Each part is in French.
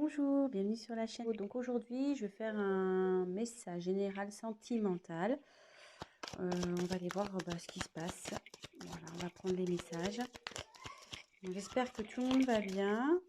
Bonjour, bienvenue sur la chaîne. Donc aujourd'hui, je vais faire un message général sentimental. On va aller voir ce qui se passe. Voilà, on va prendre les messages. J'espère que tout le monde va bien.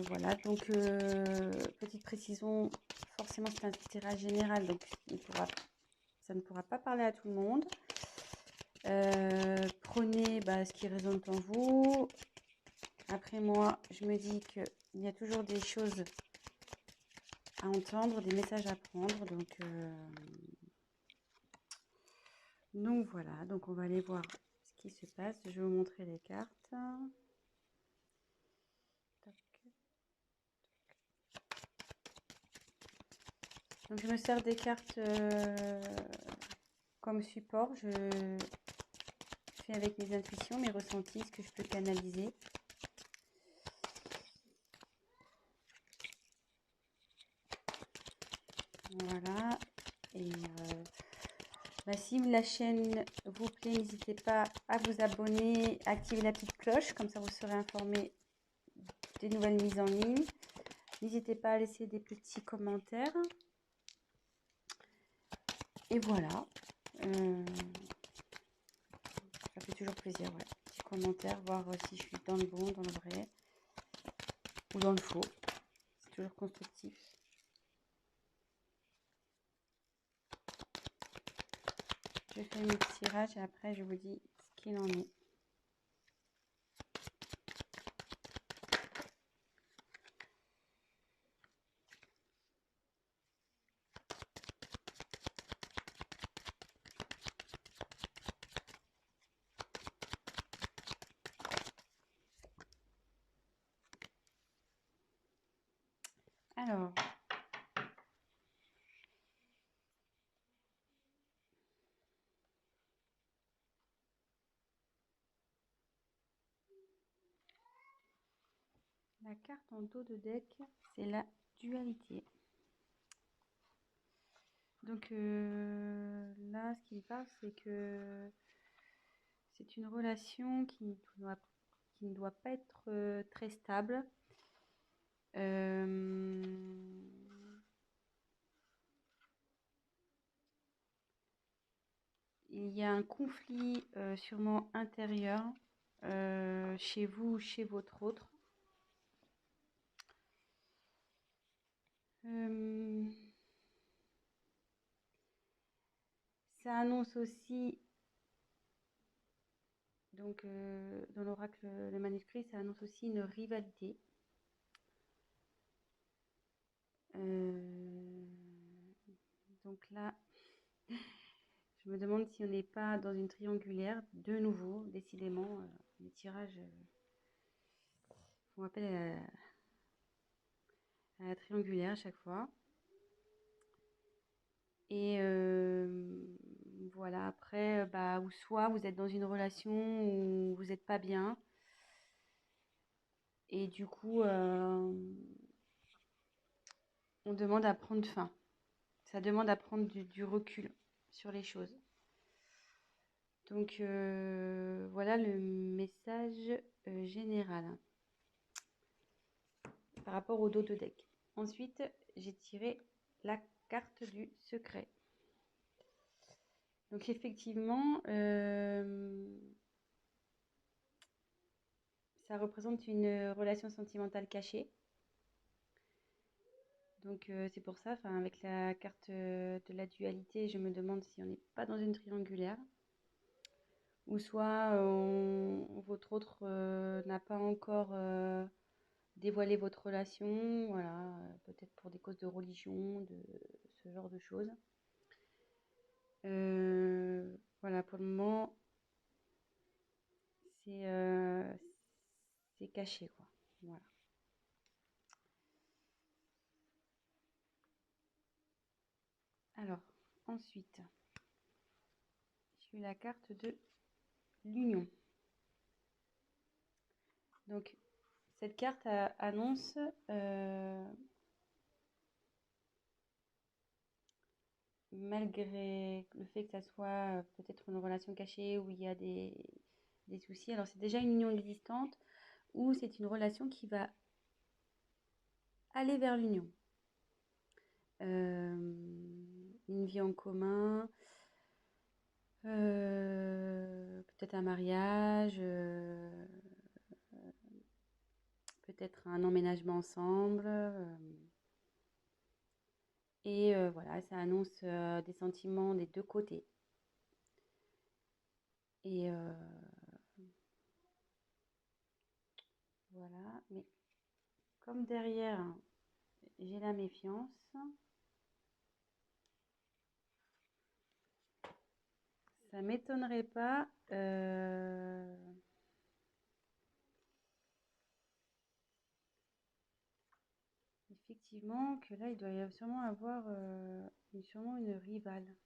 Voilà, donc petite précision, forcément c'est un tirage général, donc ça ne pourra pas parler à tout le monde. Prenez ce qui résonne en vous. Après moi, je me dis qu'il y a toujours des choses à entendre, des messages à prendre. Donc voilà, donc on va aller voir ce qui se passe. Je vais vous montrer les cartes. Donc je me sers des cartes comme support. Je fais avec mes intuitions, mes ressentis, ce que je peux canaliser. Voilà. Et si la chaîne vous plaît, n'hésitez pas à vous abonner, à activer la petite cloche, comme ça vous serez informé des nouvelles mises en ligne. N'hésitez pas à laisser des petits commentaires. Et voilà. Ça fait toujours plaisir, ouais. Petit commentaire, voir si je suis dans le bon, dans le vrai ou dans le faux. C'est toujours constructif. Je fais mes petits tirages et après je vous dis ce qu'il en est. Alors, la carte en dos de deck, c'est la dualité. Donc là, ce qu'il parle, c'est que c'est une relation qui ne doit pas être très stable. Il y a un conflit sûrement intérieur chez vous ou chez votre autre. Ça annonce aussi, donc dans l'oracle, le manuscrit, ça annonce aussi une rivalité. Donc là, je me demande si on n'est pas dans une triangulaire, de nouveau, décidément, les tirages font appel à la triangulaire à chaque fois. Et voilà, après, ou soit vous êtes dans une relation où vous n'êtes pas bien. Et du coup, on demande à prendre fin. Ça demande à prendre du recul sur les choses. Donc voilà le message général par rapport au dos de deck. Ensuite, j'ai tiré la carte du secret. Donc effectivement, ça représente une relation sentimentale cachée. Donc c'est pour ça, avec la carte de la dualité, je me demande si on n'est pas dans une triangulaire. Ou soit votre autre n'a pas encore dévoilé votre relation, voilà, peut-être pour des causes de religion, de ce genre de choses. Voilà, pour le moment, c'est caché, quoi. Voilà. Alors, ensuite, j'ai eu la carte de l'union. Donc, cette carte annonce malgré le fait que ça soit peut-être une relation cachée où il y a des soucis. Alors, c'est déjà une union existante ou c'est une relation qui va aller vers l'union. Une vie en commun, peut-être un mariage, peut-être un emménagement ensemble. Et voilà, ça annonce des sentiments des deux côtés. Et voilà, mais comme derrière, j'ai la méfiance, ça m'étonnerait pas effectivement que là, il doit y avoir sûrement avoir sûrement une rivale.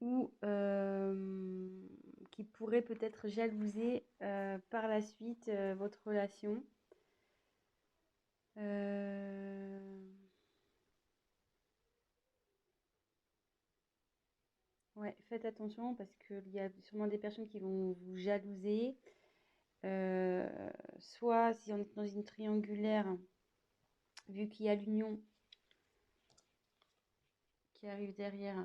Ou qui pourrait peut-être jalouser par la suite votre relation. Ouais, faites attention parce qu'il y a sûrement des personnes qui vont vous jalouser. Soit si on est dans une triangulaire, vu qu'il y a l'union qui arrive derrière,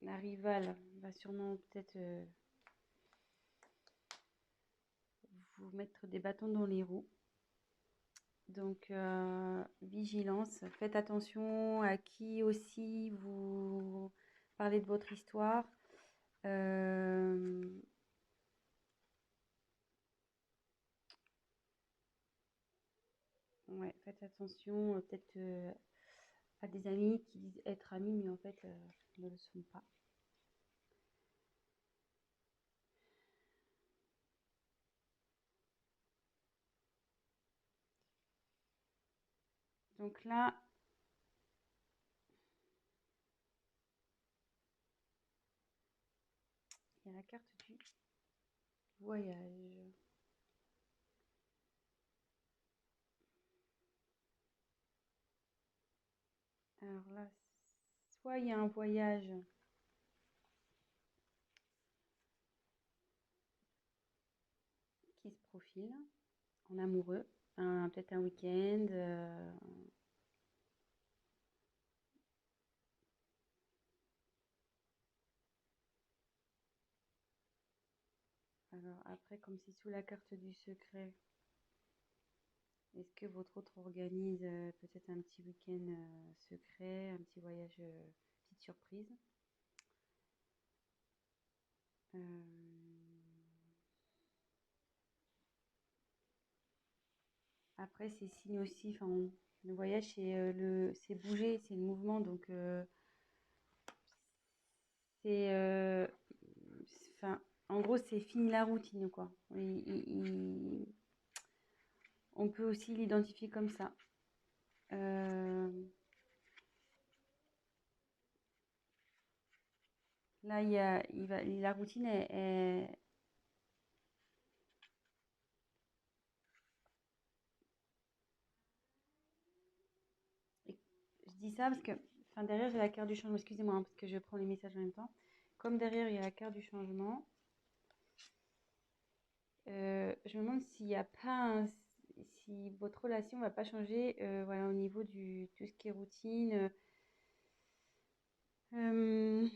la rivale va sûrement peut-être vous mettre des bâtons dans les roues. Donc, vigilance, faites attention à qui aussi vous parlez de votre histoire. Ouais, faites attention peut-être à des amis qui disent être amis, mais en fait ne le sont pas. Donc là, il y a la carte du voyage. Alors là, soit il y a un voyage qui se profile en amoureux, peut-être un week-end. Alors après, comme c'est sous la carte du secret, est-ce que votre autre organise peut-être un petit week-end secret, un petit voyage, petite surprise? Après, c'est signe aussi, enfin, le voyage, c'est bouger, c'est le mouvement, donc c'est, enfin, en gros, c'est fini la routine, quoi. On peut aussi l'identifier comme ça. Là, la routine je dis ça parce que, enfin, derrière, j'ai la carte du changement. Excusez-moi, hein, parce que je prends les messages en même temps. Comme derrière, il y a la carte du changement, je me demande s'il n'y a pas si votre relation ne va pas changer voilà, au niveau du tout ce qui est routine. Euh,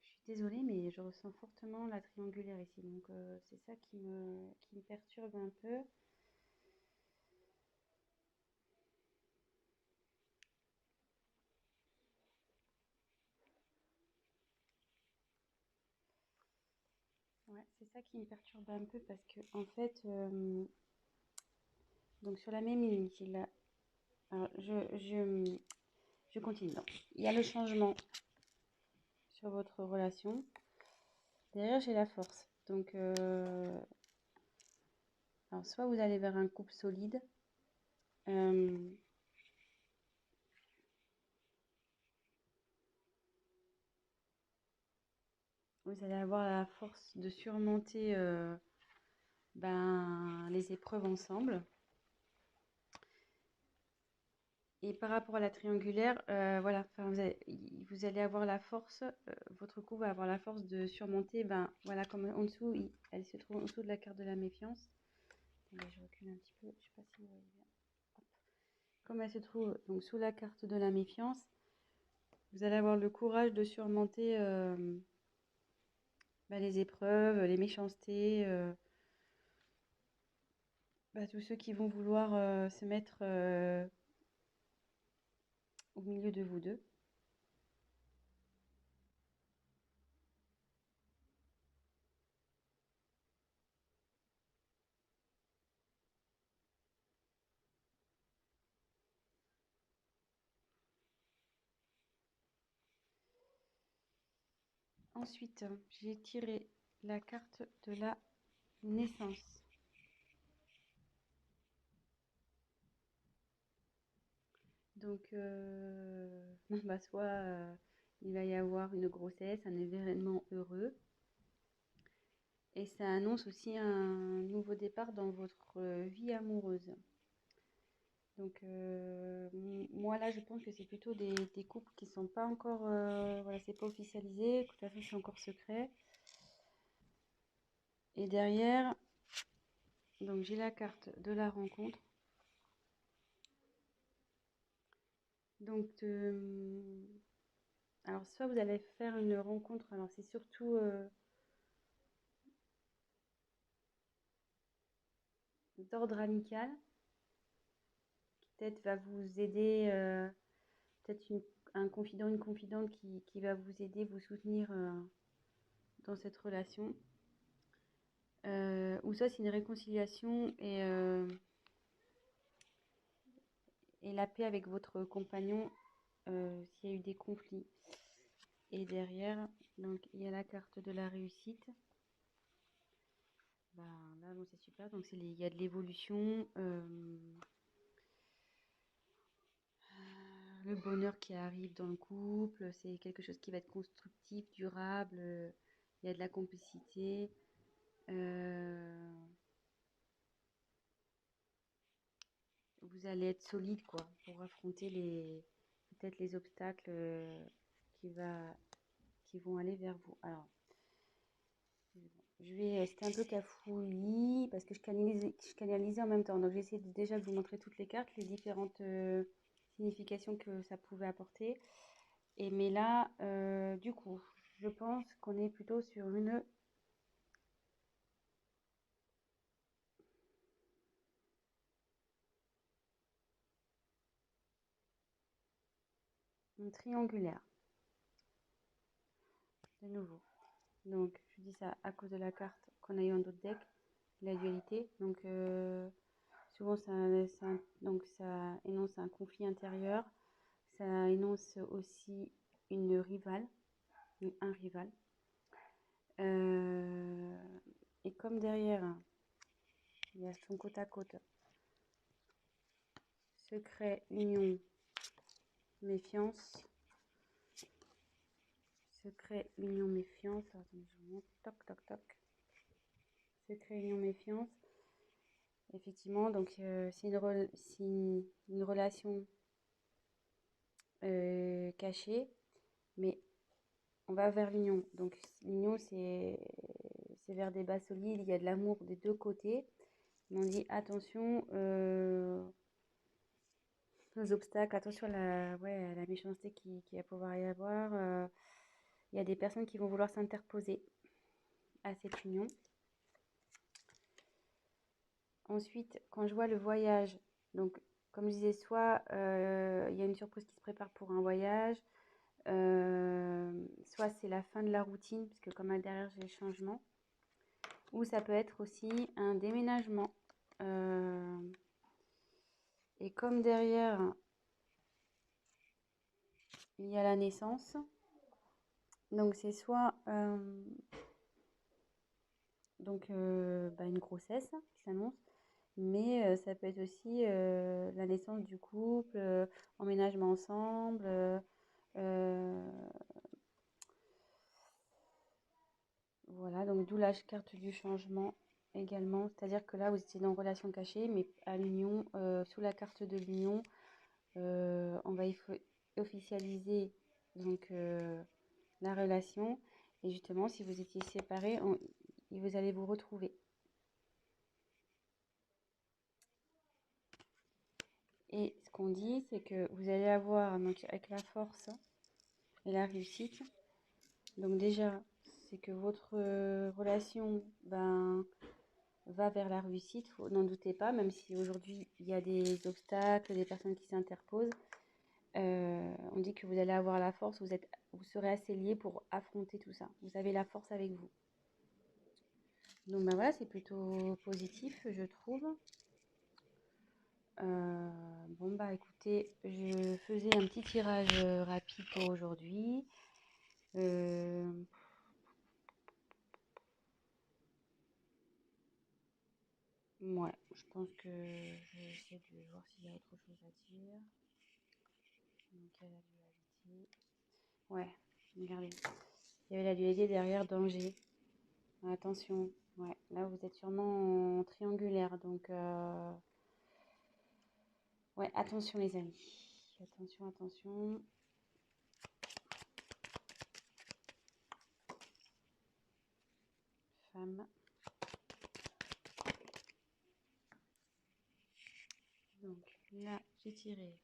je suis désolée, mais je ressens fortement la triangulaire ici. Donc, c'est ça qui me perturbe un peu. Ouais, c'est ça qui me perturbe un peu parce que, en fait, donc sur la même ligne, alors, je continue. Donc, il y a le changement sur votre relation. Derrière, j'ai la force. Donc, alors, soit vous allez vers un couple solide. vous allez avoir la force de surmonter les épreuves ensemble. Et par rapport à la triangulaire, voilà, vous allez avoir la force, votre couple va avoir la force de surmonter, voilà, comme en dessous, elle se trouve en dessous de la carte de la méfiance. Attendez, je recule un petit peu, je sais pas si vous voyez bien. Hop. Comme elle se trouve donc sous la carte de la méfiance, vous allez avoir le courage de surmonter les épreuves, les méchancetés, tous ceux qui vont vouloir se mettre au milieu de vous deux. Ensuite, j'ai tiré la carte de la naissance. Donc, soit il va y avoir une grossesse, un événement heureux. Et ça annonce aussi un nouveau départ dans votre vie amoureuse. Donc, moi là, je pense que c'est plutôt des couples qui sont pas encore, voilà, c'est pas officialisé, de toute façon, c'est encore secret. Et derrière, donc j'ai la carte de la rencontre. Donc, alors soit vous allez faire une rencontre, alors c'est surtout d'ordre amical, qui peut-être va vous aider, peut-être un confident, une confidente qui va vous aider, vous soutenir dans cette relation. Ou soit c'est une réconciliation et la paix avec votre compagnon s'il y a eu des conflits. Et derrière, donc il y a la carte de la réussite. Là, bon, c'est super. Donc il y a de l'évolution, le bonheur qui arrive dans le couple. C'est quelque chose qui va être constructif, durable. Il y a de la complicité. Vous allez être solide quoi pour affronter peut-être les obstacles qui vont aller vers vous. Alors, c'était un peu cafouillis parce que je canalisais en même temps. Donc, j'ai essayé déjà de vous montrer toutes les cartes, les différentes significations que ça pouvait apporter. Mais là, du coup, je pense qu'on est plutôt sur une triangulaire, de nouveau. Donc, je dis ça à cause de la carte qu'on a eu en d'autres decks, la dualité. Donc, souvent, ça énonce un conflit intérieur. Ça énonce aussi une rivale, un rival. Et comme derrière, il y a son côte à côte, secret, union, méfiance. Secret, union, méfiance. Attendez, je monte. Toc, toc, toc. Secret, union, méfiance. Effectivement, donc c'est une relation cachée, mais on va vers l'union. Donc l'union, c'est vers des bases solides, il y a de l'amour des deux côtés. Mais on dit attention aux obstacles, attention à la méchanceté qui va pouvoir y avoir. Il y a des personnes qui vont vouloir s'interposer à cette union. Ensuite, quand je vois le voyage, donc comme je disais, soit il y a une surprise qui se prépare pour un voyage, soit c'est la fin de la routine, puisque comme derrière j'ai le changement, ou ça peut être aussi un déménagement. Et comme derrière il y a la naissance, donc c'est soit une grossesse qui s'annonce, mais ça peut être aussi la naissance du couple, emménagement ensemble, Donc d'où la carte du changement également. C'est-à-dire que là, vous étiez dans relation cachée, mais à l'union, sous la carte de l'union, on va officialiser donc la relation. Et justement, si vous étiez séparés, vous allez vous retrouver. Et ce qu'on dit, c'est que vous allez avoir, donc, avec la force et la réussite, donc déjà, c'est que votre relation va vers la réussite, n'en doutez pas, même si aujourd'hui il y a des obstacles, des personnes qui s'interposent. On dit que vous allez avoir la force, vous serez assez liés pour affronter tout ça. Vous avez la force avec vous. Donc ben voilà, c'est plutôt positif, je trouve. Bon bah écoutez, je faisais un petit tirage rapide pour aujourd'hui. Euh, ouais, je pense que je vais essayer de voir s'il y a autre chose à dire. Donc il y a la dualité. Ouais, regardez. Il y avait la dualité derrière danger. Attention. Ouais, là vous êtes sûrement en triangulaire, donc ouais, attention les amis. Attention, attention. Femme. Donc là, j'ai tiré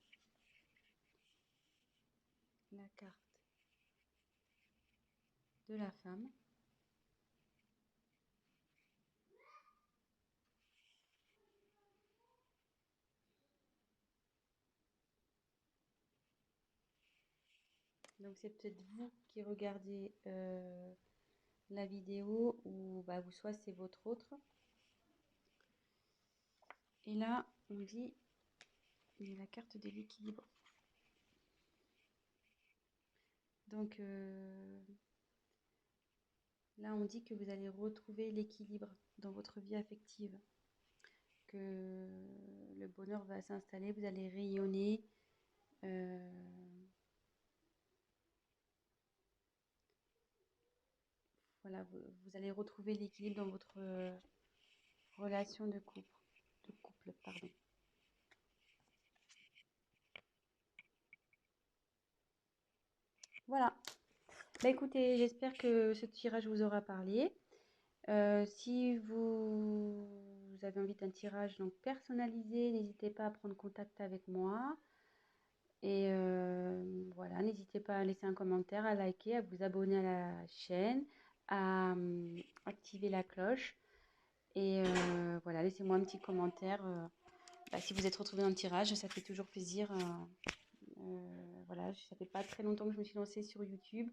la carte de la femme. Donc c'est peut-être vous qui regardez la vidéo ou bah, vous soit c'est votre autre. Et là, on dit il y a la carte de l'équilibre. Donc là, on dit que vous allez retrouver l'équilibre dans votre vie affective, que le bonheur va s'installer, vous allez rayonner. Voilà, vous allez retrouver l'équilibre dans votre relation de couple, pardon. Voilà. Bah écoutez, j'espère que ce tirage vous aura parlé. Si vous avez envie d'un tirage donc personnalisé, n'hésitez pas à prendre contact avec moi. Et voilà, n'hésitez pas à laisser un commentaire, à liker, à vous abonner à la chaîne, à activer la cloche. Et voilà, laissez-moi un petit commentaire. Bah, si vous êtes retrouvé dans le tirage, ça fait toujours plaisir. Voilà, ça fait pas très longtemps que je me suis lancée sur YouTube.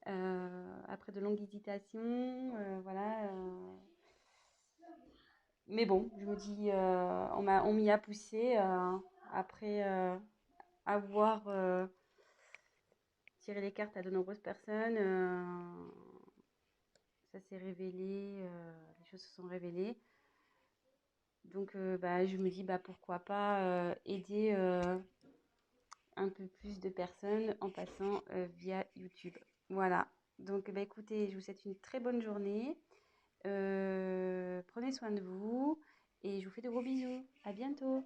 Après de longues hésitations, voilà. Mais bon, je me dis, on m'y a poussé après avoir tiré les cartes à de nombreuses personnes. Ça s'est révélé, les choses se sont révélées. Donc, bah, je me dis, bah, pourquoi pas aider un peu plus de personnes en passant via YouTube. Voilà. Donc, bah, écoutez, je vous souhaite une très bonne journée. Prenez soin de vous et je vous fais de gros bisous. À bientôt.